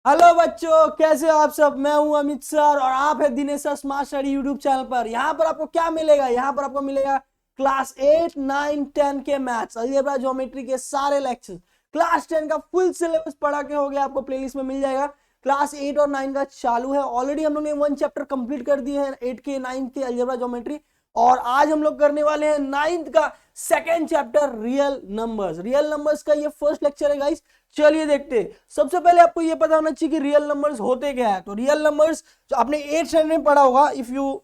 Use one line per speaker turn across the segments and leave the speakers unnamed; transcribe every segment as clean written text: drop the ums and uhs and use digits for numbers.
Hello बच्चों, कैसे हो आप सब। मैं हूं अमित सर और आप है Dinesh sir smart study YouTube channel पर। यहाँ पर आपको क्या मिलेगा? यहाँ पर आपको मिलेगा क्लास 8, 9, 10 के मैथ्स, अलजेब्रा, ज्योमेट्री के सारे लेक्चर्स। क्लास 10 का फुल सिलेबस पढ़ा के हो गया, आपको प्लेलिस्ट में मिल जाएगा। क्लास 8 और 9 का चालू है। ऑलरेडी हम लोग ने 1 चैप्टर कंप्लीट कर दिए हैं, 8 के 9 के अलजेब्रा ज्योमेट्री। और आज हम लोग करने वाले हैं 9th का second chapter, real numbers. Real numbers का ये फर्स्ट लेक्चर है गाइस। चलिए देखते हैं। सबसे पहले आपको ये पता होना चाहिए कि रियल नंबर्स होते क्या है। तो रियल नंबर्स जो आपने 8th स्टैंडर्ड में पढ़ा होगा, if you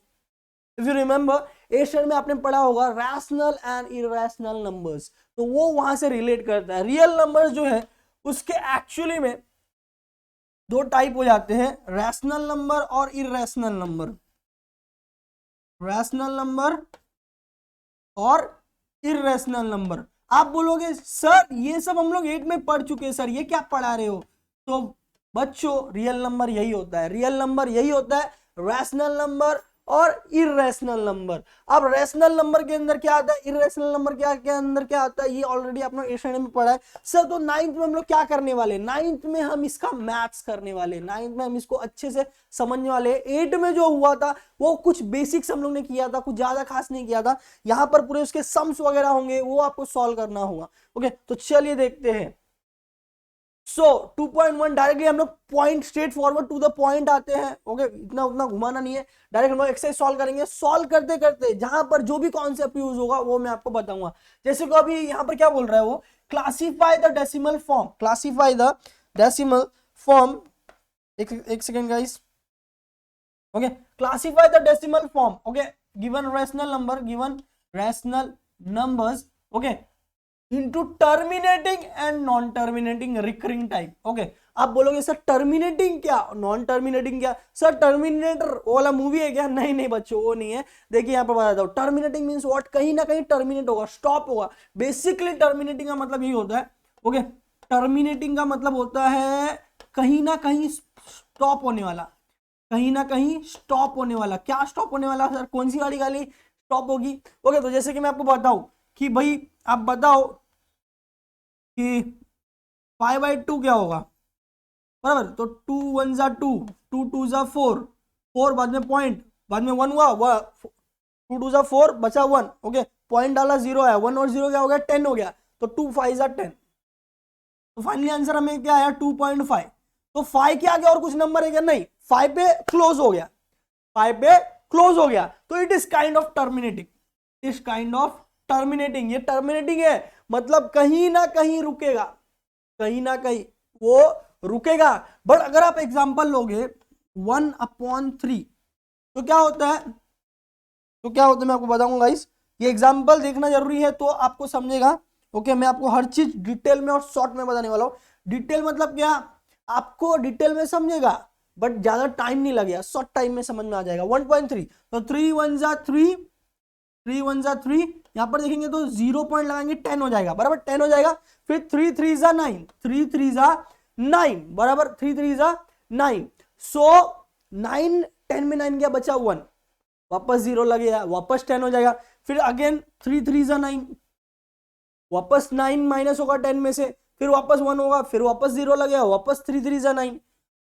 remember, 8th standard में आपने पढ़ा होगा रैशनल एंड इरैशनल नंबर्स। तो वो वहां से रिलेट करता है। रियल नंबर्स जो है उसके एक्चुअली में दो टाइप हो जाते हैं, रैशनल नंबर और इरैशनल नंबर। रैशनल नंबर और इररेशनल नंबर। आप बोलोगे सर ये सब हम लोग 8 में पढ़ चुके हैं, सर ये क्या पढ़ा रहे हो। तो बच्चों रियल नंबर यही होता है, रियल नंबर यही होता है, रैशनल नंबर और इररेशनल नंबर। अब रैशनल नंबर के अंदर क्या आता है, इररेशनल नंबर के अंदर क्या आता है, ये ऑलरेडी आपने 8th में पढ़ा है सर। तो 9th में हम लोग क्या करने वाले, 9th में हम इसका मैथ्स करने वाले, 9th में हम इसको अच्छे से समझने वाले। 8 में जो हुआ था वो कुछ बेसिक्स हम लोग ने किया था, कुछ ज्यादा खास नहीं किया था। यहां पर पूरे उसके सम्स वगैरह होंगे, वो आपको सॉल्व करना होगा। ओके, तो चलिए देखते हैं। सो 2.1 डायरेक्टली हम लोग point straightforward to the point आते हैं। ओके, इतना उतना घुमाना नहीं है, डायरेक्ट हम लोग एक्सरसाइज सॉल्व करेंगे। सॉल्व करते करते जहां पर जो भी कॉन्सेप्ट यूज होगा वो मैं आपको बताऊंगा। जैसे कि अभी यहां पर क्या बोल रहा है वो, classify the decimal form, classify the decimal form. एक second guys. Okay, classify the decimal form. Okay, given rational numbers okay into terminating and non terminating recurring type. Okay, आप बोलोगे सर टर्मिनेटिंग क्या, नॉन टर्मिनेटिंग क्या। Sir terminator वो वाला movie है क्या? नहीं नहीं बच्चों, वो नहीं है। देखिए यहाँ पर बताता हूँ, टर्मिनेटिंग मींस व्हाट, कहीं ना कहीं टर्मिनेट होगा, स्टॉप होगा। बेसिकली टर्मिनेटिंग का मतलब यही होता है। ओके, टर्मिनेटिंग का मतलब होता है कहीं ना कहीं स्टॉप होने वाला, कहीं ना कहीं स्टॉप होने वाला। क्या स्टॉप होने वाला सर, कौन सी गाड़ी गाली स्टॉप होगी। ओके, तो जैसे कि मैं आपको बताऊं कि भाई आप बताओ कि 5/2 क्या होगा, बराबर। तो 2 1 जा 2, 2 2 जा 4, 4 बाद में पॉइंट, बाद में 1 हुआ, 2 2 जा 4 बचा 1। ओके, पॉइंट डाला 0 है, 1 और 0 क्या हो गया, 10 हो गया। तो 2 5 जा 10। तो फाइनली आंसर हमें क्या आया, 2.5। तो 5 के आगे और कुछ नंबर है क्या? नहीं, 5 पे क्लोज हो गया, 5 पे क्लोज हो गया। तो it is kind of terminating, इस काइंड ऑफ टर्मिनेटिंग। ये टर्मिनेटिंग है, मतलब कहीं ना कहीं रुकेगा, कहीं ना कहीं वो रुकेगा। बट अगर आप एग्जांपल लोगे 1/3, तो क्या होता है, तो क्या होता है मैं आपको बताऊंगा गाइस। ये एग्जांपल देखना जरूरी है तो आपको समझेगा। ओके, मैं आपको हर चीज डिटेल में और शॉर्ट में बताने वाला हूं। डिटेल मतलब क्या, आपको डिटेल में समझेगा बट ज्यादा टाइम नहीं लगेगा, शॉर्ट टाइम में समझ में आ जाएगा। 1.3, तो 3 1 जा 3, 3 1 जा 3, यहां पर देखेंगे तो 0 पॉइंट लगाएंगे 10 हो जाएगा, बराबर 10 हो जाएगा। फिर 3 3 जा 9, 3 3 जा 9, बराबर 3 3 जा 9। सो 9 10 में 9 गया, बचा 1, वापस 0 लगेगा, वापस 10 हो जाएगा। फिर अगेन 3 3 जा 9, वापस 9 माइनस होगा 10 में से, फिर वापस 1 होगा, फिर वापस 0 लगेगा, वापस 3 3 जा 9।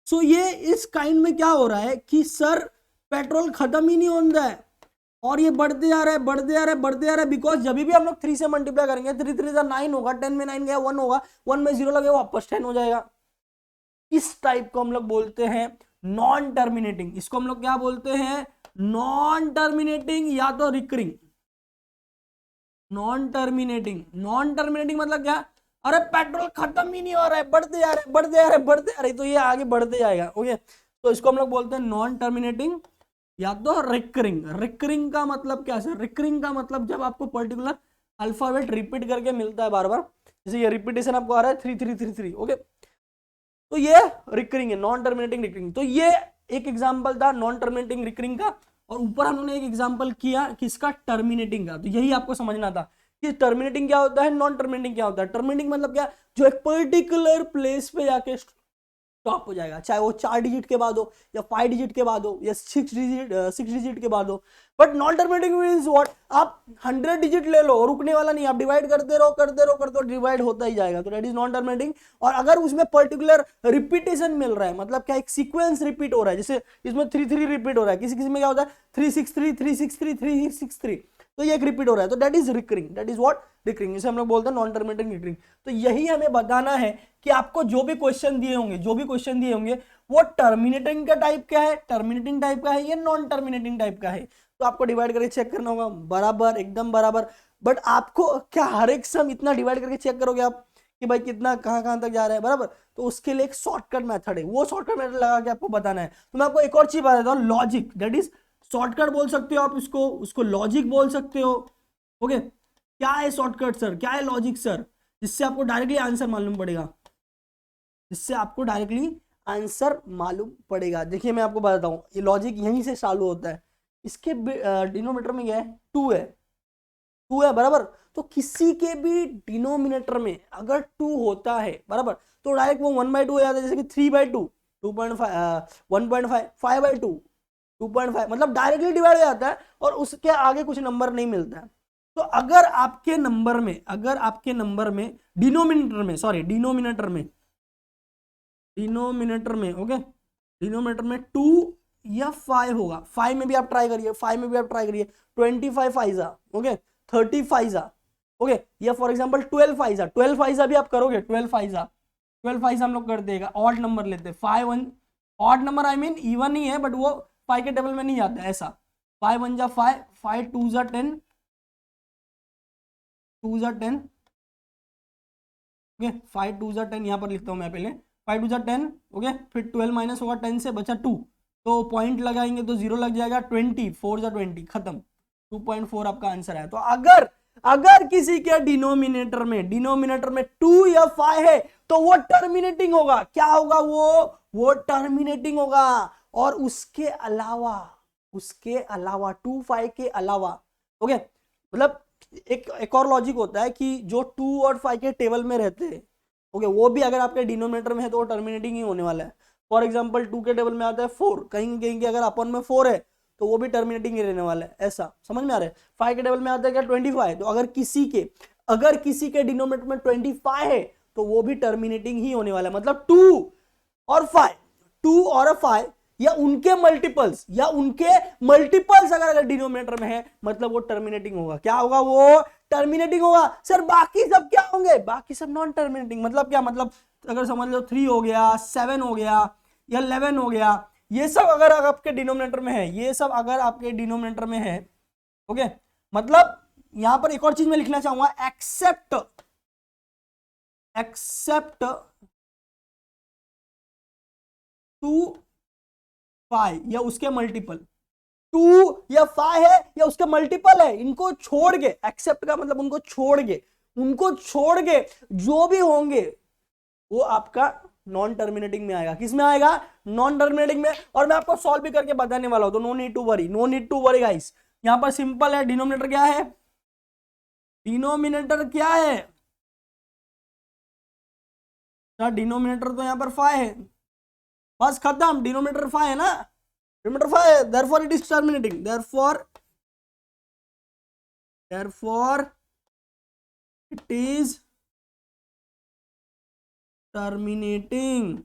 सो ये इस काइंड में क्या हो रहा है कि सर पेट्रोल खत्म ही नहीं हो रहा है और ये बढ़ते जा रहा है, बढ़ते जा रहा है, बढ़ते जा रहा है। बिकॉज जब भी हम लोग 3 से मल्टीप्लाई करेंगे, 3 3 जा 9 होगा, 10 में 9 गया 1 होगा, 1 में 0 लगेगा, वापस 10 हो जाएगा। इस टाइप को हम लोग बोलते हैं नॉन टर्मिनेटिंग। इसको हम लोग क्या बोलते हैं, नॉन टर्मिनेटिंग या तो recurring. Non terminating, non terminating मतलब क्या, अरे पेट्रोल खत्म ही नहीं हो रहा है, बढ़ते जा रहे हैं, बढ़ते जा रहे हैं, बढ़ते जा रहे हैं, तो ये आगे बढ़ते जाएगा। ओके, तो इसको हम लोग बोलते हैं नॉन टर्मिनेटिंग या तो रिकरिंग। रिकरिंग का मतलब क्या है, रिकरिंग का मतलब जब आपको पर्टिकुलर अल्फाबेट रिपीट करके मिलता है बार बार, जैसे ये रिपीटेशन आपको आ रहा है 3 3 3 3। ओके, तो ये रिकरिंग है, नॉन टर्मिनेटिंग रिकरिंग। तो ये एक एग्जांपल था नॉन टर्मिनेटिंग रिकरिंग का। और ऊपर हम लोगों ने एक एग्जांपल किया किसका, टर्मिनेटिंग का। तो यही आपको समझना था कि टर्मिनेटिंग क्या होता है, नॉन टर्मिनेटिंग क्या होता है। टर्मिनेटिंग मतलब क्या, जो एक पर्टिकुलर प्लेस पे जाके टॉप हो जाएगा, चाहे वो 4 डिजिट के बाद हो या 5 डिजिट के बाद हो या 6 डिजिट के बाद हो। But non terminating means what, आप 100 डिजिट ले लो, रुकने वाला नहीं, आप डिवाइड करते रहो करते रहो करते रहो, डिवाइड होता ही जाएगा, तो दैट इज नॉन टर्मिनेटिंग। और अगर उसमें पर्टिकुलर रिपीटेशन मिल रहा है, मतलब क्या एक सीक्वेंस रिपीट हो रहा है, जैसे इसमें 3 रिपीट हो रहा है, किसी किसी में क्या होता है 363 363 363, तो ये एक रिपीट हो रहा है, तो that is recurring, that is what recurring, इसे हम लोग बोलते हैं नॉन टर्मिनेटिंग रिकरिंग। तो यही हमें बताना है कि आपको जो भी क्वेश्चन दिए होंगे वो टर्मिनेटिंग का टाइप क्या है, टर्मिनेटिंग टाइप का है या नॉन टर्मिनेटिंग टाइप का है, तो आपको डिवाइड करके चेक करना होगा, बराबर एकदम बराबर। बट आपको क्या हर एक सम इतना डिवाइड करके चेक करोगे आप कि भाई कितना कहां तक जा रहा है, बराबर, तो उसके लिए एक शॉर्टकट मेथड है, वो शॉर्टकट मेथड लगा के आपको बताना है। तो मैं आपको एक और चीज बता देता हूँ, लॉजिक, दैट इज शॉर्टकट बोल सकते हो आप उसको लॉजिक बोल सकते हो। ओके, क्या है शॉर्टकट सर, क्या है लॉजिक सर, जिससे आपको डायरेक्टली आंसर मालूम पड़ेगा, जिससे आपको डायरेक्टली आंसर मालूम पड़ेगा। देखिए मैं आपको बताता हूँ, ये लॉजिक यहीं से चालू होता है, इसके डिनोमिनेटर में क्या है 2 है, 2 है बराबर, तो किसी के भी डिनोमिनेटर में अगर 2 होता है बराबर, तो डायरेक्ट वो 1/2 हो जाता है, जैसे कि 3/2 2.5 1.5 5/2 2.5, मतलब डायरेक्टली डिवाइड हो जाता है और उसके आगे कुछ नंबर नहीं मिलता है। तो अगर आपके नंबर में डिनोमिनेटर में ओके, डिनोमिनेटर में 2 या 5 होगा, 5 में भी आप ट्राई करिए 25 फाइजा ओके, 30 फाइजा ओके, या फॉर एग्जांपल 12 फाइजा भी आप करोगे, 12 फाइजा हम लोग कर देगा, ऑड नंबर लेते हैं 5 1, odd number I mean even he है बट वो 5 के टेबल में नहीं जाता है, ऐसा 5 1 जा 5 5 2 जा 10 2 जा 10 ओके, 5 2 जा 10 यहाँ पर लिखता हूँ मैं पहले, 5 2 जा 10 ओके, फिर 12 माइनस होगा 10 से बचा 2, तो पॉइंट लगाएंगे तो 0 लग जाएगा, 20 4 जा 20 खत्म, 2.4 आपका आंसर है। तो अगर किसी के डिनोमिनेटर में 2 या 5 है तो वो टर्मिनेटिंग होगा, क्या होगा वो टर्मिनेटिंग होगा। और उसके अलावा 2 5 के अलावा ओके, मतलब एक और लॉजिक होता है कि जो 2 और 5 के टेबल में रहते हैं ओके, वो भी अगर आपके डिनोमिनेटर में है तो वो टर्मिनेटिंग ही होने वाला है। फॉर एग्जांपल 2 के टेबल में आता है 4, कहीं अगर अपन में 4 है तो वो भी टर्मिनेटिंग ही रहने वाला है, ऐसा समझ में आ रहा है। 5 के टेबल में आता है क्या 25, तो अगर किसी के डिनोमिनेटर में 25 है तो वो भी टर्मिनेटिंग ही होने वाला है, मतलब 2 और 5 या उनके मल्टीपल्स अगर डिनोमिनेटर में है मतलब वो टर्मिनेटिंग होगा, क्या होगा वो टर्मिनेटिंग होगा। सर बाकी सब क्या होंगे, बाकी सब नॉन टर्मिनेटिंग, मतलब क्या, मतलब अगर समझ लो 3 हो गया 7 हो गया या 11 हो गया, ये सब अगर आपके डिनोमिनेटर में है, ओके, मतलब यहां पर एक और चीज मैं लिखना चाहूंगा, एक्सेप्ट 2 5 या उसके मल्टीपल, 2 या 5 है या उसके मल्टीपल है, इनको छोड़ के, एक्सेप्ट का मतलब उनको छोड़ के जो भी होंगे वो आपका नॉन टर्मिनेटिंग में आएगा। किस में आएगा, नॉन टर्मिनेटिंग में। और मैं आपको सॉल्व भी करके बताने वाला हूं, तो no need to worry guys. यहां पर सिंपल है, डिनोमिनेटर क्या है सर, डिनोमिनेटर तो यहां पर 5 है, बस खत्म, डिनोमिनेटर 5 है ना, डिनोमिनेटर 5 है, therefore it is terminating, therefore it is terminating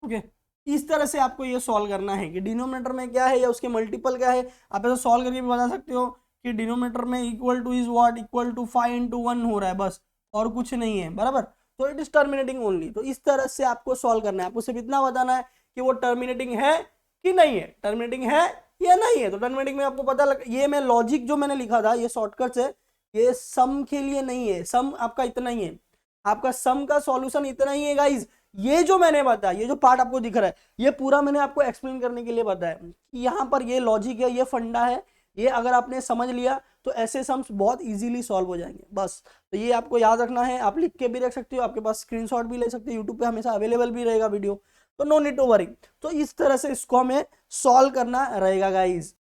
okay. इस तरह से आपको ये सॉल्व करना है कि डिनोमिनेटर में क्या है या उसके मल्टीपल क्या है। आप ऐसा सॉल्व करके भी बता सकते हो कि डिनोमिनेटर में equal to is what, equal to 5 × 1 हो रहा है, बस और कुछ नहीं है, बराबर, तो इट इज टर्मिनेटिंग ओनली। तो इस तरह से आपको सॉल्व करना है, आपको सिर्फ इतना बताना है कि वो टर्मिनेटिंग है कि नहीं है, टर्मिनेटिंग है या नहीं है। तो टर्मिनेटिंग में आपको पता लग, ये मैं लॉजिक जो मैंने लिखा था ये शॉर्टकट है, ये सम के लिए नहीं है, सम आपका इतना ही है, आपका सम का सॉल्यूशन इतना ही है गाइज। ये जो मैंने बताया, ये जो पार्ट आपको दिख रहा है, ये पूरा मैंने आपको एक्सप्लेन करने के लिए बताया कि यहाँ पर ये लॉजिक है, ये फंडा है, ये अगर आपने समझ लिया तो ऐसे सम्स बहुत इजीली सॉल्व हो जाएंगे, बस। तो ये आपको याद रखना है, आप लिख के भी रख सकते हो, आपके पास स्क्रीनशॉट भी ले सकते हो, यूट्यूब पे हमेशा अवेलेबल भी रहेगा वीडियो, तो नो नीड टू वरी। तो इस तरह से इसको हमें सॉल्व करना रहेगा गाइज।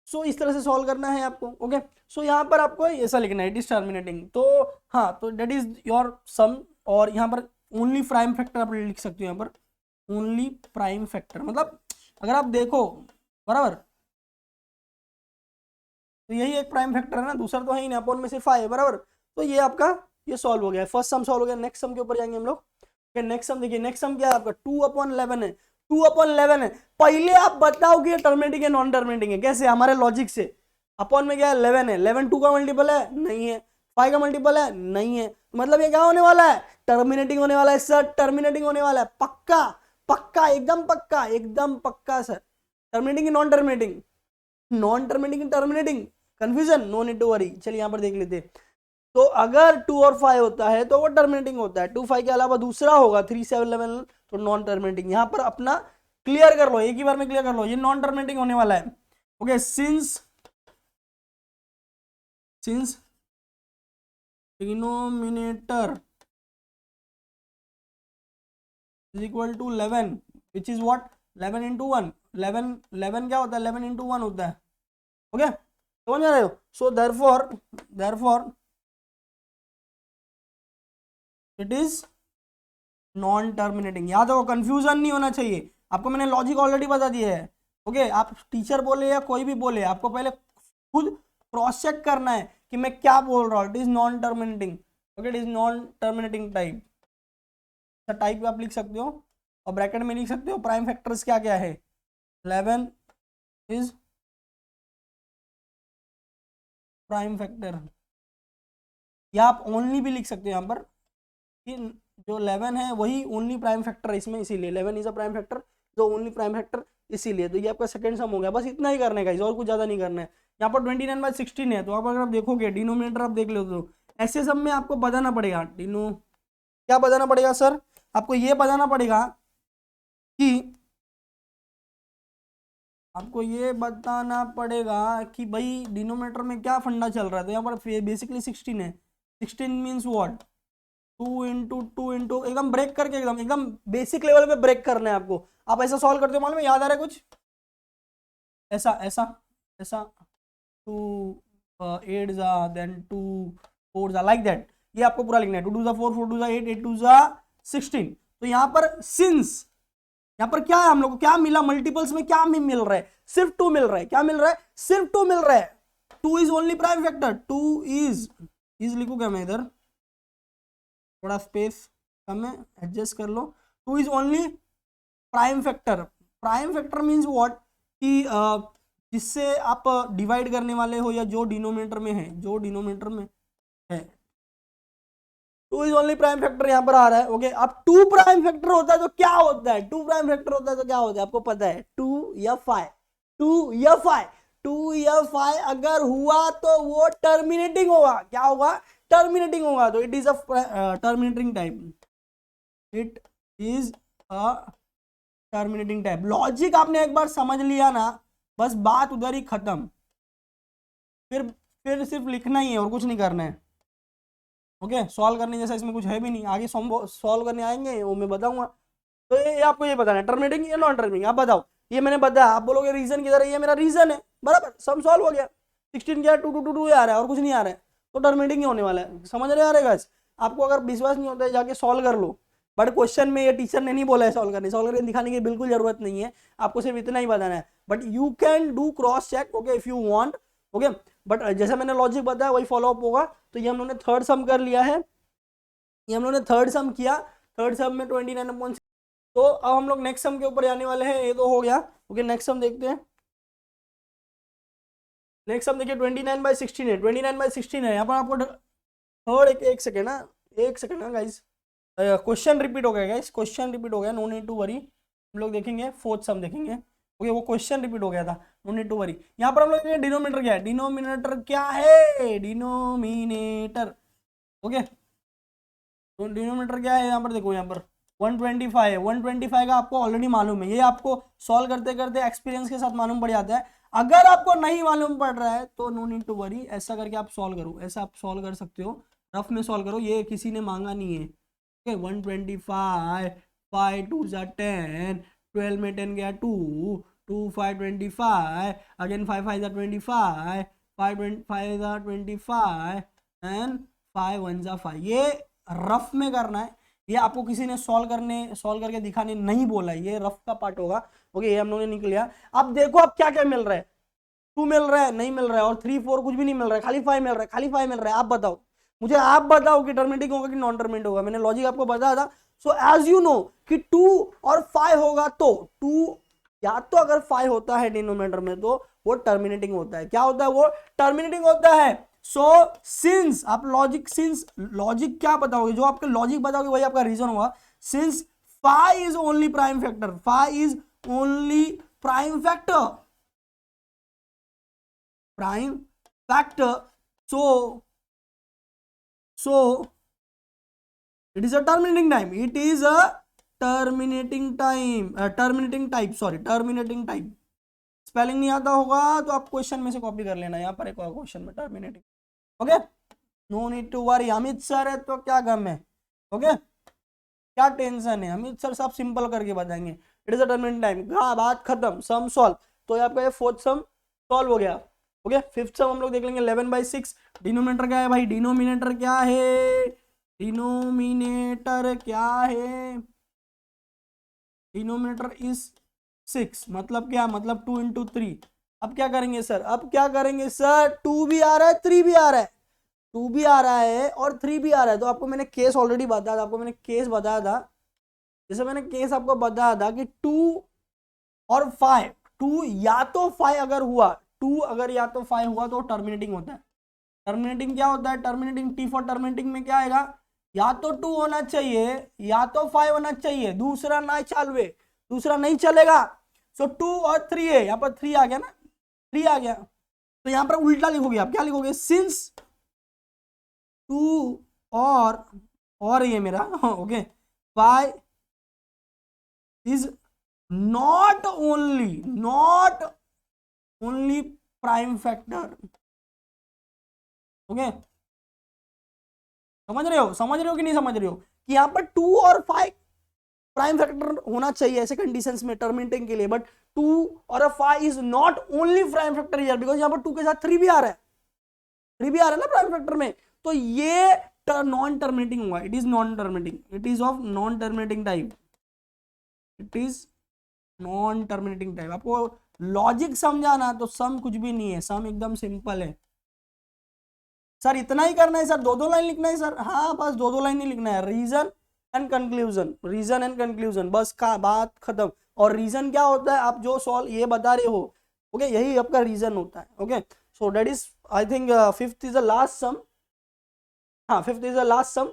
सो इस तरह से सॉल्व करना है आपको। ओके, सो यहाँ पर आपको ऐसा लिखना है, इट इज टर्मिनेटिंग। तो हाँ, तो दैट इज योर सम। और यहाँ पर ओनली प्राइम फैक्टर आप लिख सकते हो, यहाँ पर ओनली प्राइम फैक्टर, मतलब अगर आप देखो बराबर, तो यही एक प्राइम फैक्टर है ना, दूसरा तो है ही नहीं, अपॉन में सिर्फ आई है बराबर। तो ये आपका ये सॉल्व हो गया, फर्स्ट सम सॉल्व हो गया। नेक्स्ट सम के ऊपर जाएंगे हम लोग। नेक्स्ट सम देखिए, नेक्स्ट सम क्या है आपका 2/11 है, 2/11 है। पहले आप बताओ कि ये टर्मिनेटिंग है नॉन टर्मिनेटिंग है, कैसे, हमारे लॉजिक से। अपॉन में क्या है 11 है, 11 2 का मल्टीपल है नहीं है, 5 का मल्टीपल है नहीं है, मतलब ये क्या होने वाला है, टर्मिनेटिंग होने वाला है सर, टर्मिनेटिंग होने वाला है, पक्का पक्का एकदम पक्का एकदम पक्का sir. Terminating non terminating, non terminating terminating, confusion, no need to worry. चलिए यहाँ पर देख लेते हैं। तो अगर 2 और 5 होता है तो वो टर्मिनेटिंग होता है, 2 5 के अलावा दूसरा होगा 3 7 11 तो नॉन टर्मिनेटिंग। यहाँ पर अपना क्लियर कर लो, एक ही बार में क्लियर कर लो, ये नॉन टर्मिनेटिंग होने वाला है। Okay, since denominator is equal to 11 which is what 11 into 1, 11 क्या होता है, 11 इंटू 1 होता है। ओके, समझ आ रहे हो। So therefore it is non terminating. याद रखो, कंफ्यूजन नहीं होना चाहिए, आपको मैंने लॉजिक ऑलरेडी बता दिया है। ओके, आप टीचर बोले या कोई भी बोले, आपको पहले खुद क्रॉस चेक करना है कि मैं क्या बोल रहा हूँ। It is non terminating. Okay, it is non terminating type, type आप लिख सकते हो और ब्रैकेट में लिख सकते हो प्राइम फैक्टर्स क्या क्या है। 11 इज प्राइम फैक्टर, या आप ओनली भी लिख सकते हो यहाँ पर कि जो 11 है वही ओनली प्राइम फैक्टर है इसमें, इसीलिए 11 इज अ प्राइम फैक्टर, जो ओनली प्राइम फैक्टर इसीलिए। तो ये आपका सेकंड सम हो गया, बस इतना ही करने का, और कुछ ज्यादा नहीं करना है। यहाँ पर 29/16 है, तो आप अगर आप देखोगे डिनोमिनेटर आप देख लो, तो ऐसे सब में आपको बताना पड़ेगा क्या बताना पड़ेगा सर, आपको ये बताना पड़ेगा कि भाई डिनोमिनेटर में क्या फंडा चल रहा है। तो यहाँ पर बेसिकली 16 है, 16 मीन्स व्हाट 2 इंटू 2 इंटू, एकदम ब्रेक करके एकदम एकदम बेसिक लेवल पे ब्रेक करना है आपको। आप ऐसा सॉल्व करते हो, मालूम है, याद आ रहा है कुछ ऐसा ऐसा ऐसा 2 8 जा देन 2 4 जा, लाइक दैट। ये आपको पूरा लिखना है, 2 2 जा 4 4 2 जा 8 8 2 जा 16। तो यहाँ पर सिंस यहाँ पर क्या है, हम लोग को क्या मिला, मल्टीपल्स में क्या मिल रहा है, सिर्फ 2 मिल रहा है। क्या मिल रहा है, सिर्फ 2 मिल रहा है। 2 is only prime factor, 2 is लिखू क्या मैं इधर, थोड़ा स्पेस कम है, एडजस्ट कर लो। 2 is only prime factor. Prime factor means what कि जिससे आप डिवाइड करने वाले हो या जो डिनोमिनेटर में है, जो डिनोमिनेटर में है। 2 इज ओनली प्राइम फैक्टर यहाँ पर आ रहा है। ओके, अब 2 प्राइम फैक्टर होता है तो क्या होता है, 2 प्राइम फैक्टर होता है तो क्या होता है, आपको पता है 2 या 5, 2 या 5, 2 या 5 अगर हुआ तो वो टर्मिनेटिंग होगा। क्या होगा, टर्मिनेटिंग होगा। तो it is a terminating type, it is a terminating type. Logic आपने एक बार समझ लिया ना, बस बात उधर ही खत्म, फिर सिर्फ लिखना ही है और कुछ नहीं करना है। ओके, सॉल्व करने जैसा इसमें कुछ है भी नहीं, आगे सॉल्व करने आएंगे वो मैं बताऊंगा। तो ये आपको ये बताना है टर्मिनेटिंग या नॉन टर्मिनेटिंग, आप बताओ। ये मैंने बताया, आप बोलोगे रीजन किधर है, ये मेरा रीजन है बराबर, सम सॉल्व हो गया। 16 क्या 2 2 2 2 आ रहा है और कुछ नहीं आ रहा है, तो टर्मिनेटिंग ही होने वाला है। समझ रहे आ रहे गाइस, आपको अगर विश्वास नहीं होता है जाके सॉल्व कर लो, बट क्वेश्चन में ये टीचर ने नहीं बोला है सॉल्व करके दिखाने की बिल्कुल जरूरत नहीं है, आपको सिर्फ इतना ही बताना है। But you can do cross check, okay, if you want. Okay, but जैसा मैंने लॉजिक बताया वही फॉलो अप होगा। तो ये हम लोगों ने थर्ड सम कर लिया है, ये हम लोगों ने थर्ड सम किया, थर्ड सम में 29। तो अब हम लोग नेक्स्ट सम के ऊपर जाने वाले हैं, ये तो हो गया। ओके, नेक्स्ट सम देखते हैं। नेक्स्ट सम देखिए 29/16 है, 29/16 है। यहाँ पर आपको थर्ड एक सेकेंड ना, एक सेकेंड ना गाइस, क्वेश्चन रिपीट हो गया गाइस, क्वेश्चन रिपीट हो गया, नो नीड टू वरी। हम लोग देखेंगे फोर्थ सम देखेंगे। ओके, वो क्वेश्चन रिपीट हो गया था, नो नीड टू वरी। यहाँ पर हम लोग डिनोमिनेटर क्या है, डिनोमिनेटर क्या है, डिनोमिनेटर। ओके, तो डिनोमिनेटर क्या है, यहाँ पर देखो, यहाँ पर 125 है। 125 का आपको ऑलरेडी मालूम है, ये आपको सॉल्व करते करते एक्सपीरियंस के साथ मालूम पड़ जाता है। अगर आपको नहीं मालूम पड़ रहा है तो नो नीड टू वरी, ऐसा करके आप सॉल्व करो, ऐसा आप सॉल्व कर सकते हो, रफ में सॉल्व करो, ये किसी ने मांगा नहीं है। ओके, 125, 5 2 10, 12 में 10 गया 2, 2 5 25, again 5 5 are 25, 5 5 are 25 and 5 1 are 5. ये रफ में करना है, ये आपको किसी ने सॉल्व करके दिखाने नहीं बोला है, ये रफ का पार्ट होगा. ओके, ये हम लोगों ने निकल लिया. अब देखो अब क्या क्या मिल रहा है. 2 मिल रहा है, नहीं मिल रहा है, और 3 4 कुछ भी नहीं मिल रहा है, खाली 5 मिल रहा है, खाली 5 मिल रहा है. आप बताओ मुझे, आप बताओ कि टर्मिनेटिंग होगा कि नॉन टर्मिनेटिंग होगा. मैंने लॉजिक आपको बताया था. सो एज यू नो कि 2 और 5 होगा तो 2 या तो अगर 5 होता है डिनोमिनेटर में तो वो टर्मिनेटिंग होता है. क्या होता है? वो टर्मिनेटिंग होता है. सो सिंस आप लॉजिक क्या बताओगे, जो आपके लॉजिक बताओगे वही आपका रीजन होगा. Since 5 is only prime factor, 5 is only prime factor, so it is a terminating time, it is a terminating type. Spelling नहीं आता होगा तो आप क्वेश्चन में से कॉपी कर लेना, यहाँ पर एक और क्वेश्चन में terminating. Okay, no need to worry. Amit sir है तो क्या गम है. ओके, क्या टेंशन है, अमित सर सब सिंपल करके बताएंगे. It is a terminating time. बात खत्म. Sum solve. तो ये आपका ये फोर्थ सम सॉल्व हो गया. ओके, फिफ्थ सम हम लोग देख लेंगे. 11/6. डिनोमिनेटर क्या है भाई, डिनोमिनेटर क्या है, डिनोमिनेटर इज 6. मतलब क्या, मतलब 2 into 3. अब क्या करेंगे सर, 2 भी आ रहा है, 3 भी आ रहा है, 2 भी आ रहा है और 3 भी आ रहा है. तो आपको मैंने केस ऑलरेडी बताया था, जैसे मैंने केस आपको बताया था कि 2 और 5, 2 या तो 5 अगर हुआ, 2 अगर या तो 5 हुआ तो टर्मिनेटिंग होता है. टर्मिनेटिंग क्या होता है, टर्मिनेटिंग टी फॉर टर्मिनेटिंग में क्या आएगा, या तो 2 होना चाहिए या तो 5 होना चाहिए, दूसरा ना चालवे, दूसरा नहीं चलेगा. सो 2 और 3 है, यहाँ पर 3 आ गया ना, 3 आ गया. तो यहाँ पर उल्टा लिखोगे आप. क्या लिखोगे, सिंस 2 और ये मेरा okay 5 is not only prime factor. Okay, समझ रहे हो कि नहीं समझ रहे हो कि यहाँ पर 2 और 5 प्राइम फैक्टर होना चाहिए ऐसे कंडीशंस में टर्मिनेटिंग के लिए, बट 2 और 5 is not only prime factor here, because यहाँ पर 2 के साथ 3 भी आ रहा है, ना प्राइम फैक्टर में. तो ये नॉन टर्मिनेटिंग हुआ. It is non terminating, it is of non terminating type, आपको लॉजिक समझाना तो सम कुछ भी नहीं है, सम एकदम सिंपल है. सर इतना ही करना है सर, 2 लाइन लिखना है सर. हाँ, बस 2 लाइन ही लिखना है. रीजन एंड कंक्लूजन, बस का बात खत्म. और रीजन क्या होता है, आप जो सॉल्व ये बता रहे हो, ओके, यही आपका रीजन होता है. Okay, so that is I think fifth is the last sum. हाँ, fifth is the last sum.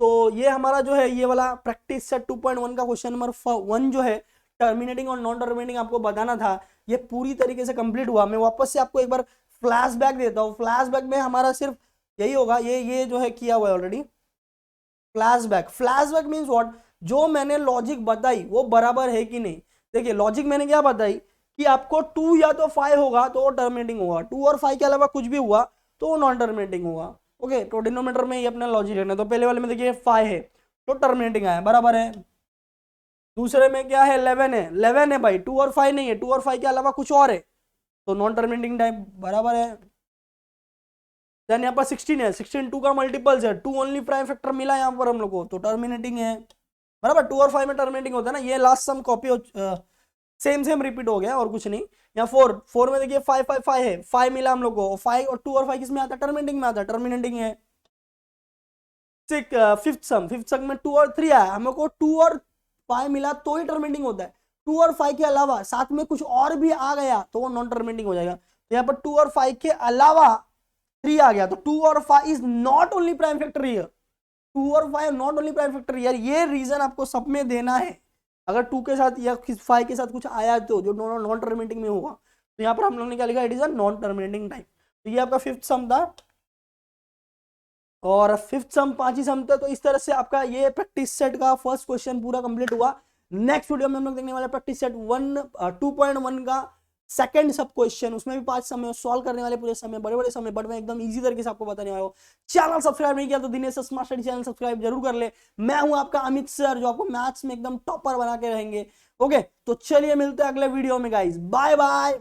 तो ये हमारा जो है ये वाला प्रैक्टिस सेट 2.1 का क्वेश्चन नंबर 1 जो है टर्मिनेटिंग और नॉन टर्मिनेटिंग आपको बताना था, ये पूरी तरीके से कंप्लीट हुआ. मैं वापस से आपको एक बार फ्लैशबैक देता हूँ. फ्लैशबैक में हमारा सिर्फ यही होगा, ये जो है किया हुआ है ऑलरेडी. फ्लैशबैक मींस व्हाट, जो मैंने लॉजिक बताई वो बराबर है कि नहीं. देखिए लॉजिक मैंने क्या बताई कि आपको 2 या तो 5 होगा तो वो टर्मिनेटिंग होगा, 2 और 5 के अलावा कुछ भी हुआ तो वो नॉन टर्मिनेटिंग होगा. ओके, तो डिनोमिनेटर में ये अपना लॉजिक रखना. तो पहले वाले में देखिए 5 है तो टर्मिनेटिंग आया, बराबर है. दूसरे में क्या है, 11 है भाई, 2 और 5 नहीं है, 2 और 5 के अलावा कुछ और है तो नॉन टर्मिनेटिंग टाइप, बराबर है. देन यहाँ पर 16 है, 16 2 का मल्टीपल्स है, 2 ओनली प्राइम फैक्टर मिला यहाँ पर हम लोग को तो टर्मिनेटिंग है, बराबर. 2 और 5 में टर्मिनेटिंग होता है ना. ये लास्ट सम कॉपी सेम रिपीट हो गया और कुछ नहीं. यहाँ 4 में देखिए 5 है, 5 मिला हम लोग को. 5 और 2 और 5 किसमें आता है, टर्मिनेटिंग में आता है, टर्मिनेटिंग है. फिफ्थ सम में 2 और 3 आया, हम लोग को 2 और 5 मिला तो ही टर्मिनेटिंग होता है. 2 और 5 के अलावा साथ में कुछ और भी आ गया तो वो नॉन टर्मिनेटिंग हो जाएगा. तो यहाँ पर 2 और 5 के अलावा 3 आ गया तो 2 और 5 is not only prime factor here. 2 और 5 not only prime factor here. ये रीजन आपको सब में देना है. अगर 2 के साथ या 5 के साथ कुछ आया तो जो नॉन टर्मिनेटिंग में होगा, तो यहाँ पर हम लोग ने क्या लिखा, it is a non terminating type. तो ये आपका फिफ्थ सम था और फिफ्थ सम 5 ही सम था. तो इस तरह से आपका ये प्रैक्टिस सेट का फर्स्ट क्वेश्चन पूरा कंप्लीट हुआ. नेक्स्ट वीडियो में हम लोग देखने वाले प्रैक्टिस सेट 2.1 का सेकंड सब क्वेश्चन, उसमें भी 5 समय सॉल्व करने वाले, पूरे समय बड़े बड़े समय, बट मैं एकदम इजी तरीके से आपको बताने वाला हूँ। चैनल सब्सक्राइब नहीं किया तो Dinesh smart study channel subscribe जरूर कर ले। मैं हूं आपका अमित सर, जो आपको मैथ्स में एकदम टॉपर बना के रहेंगे। ओके, तो चलिए मिलते हैं अगले वीडियो में गाइस, बाय बाय।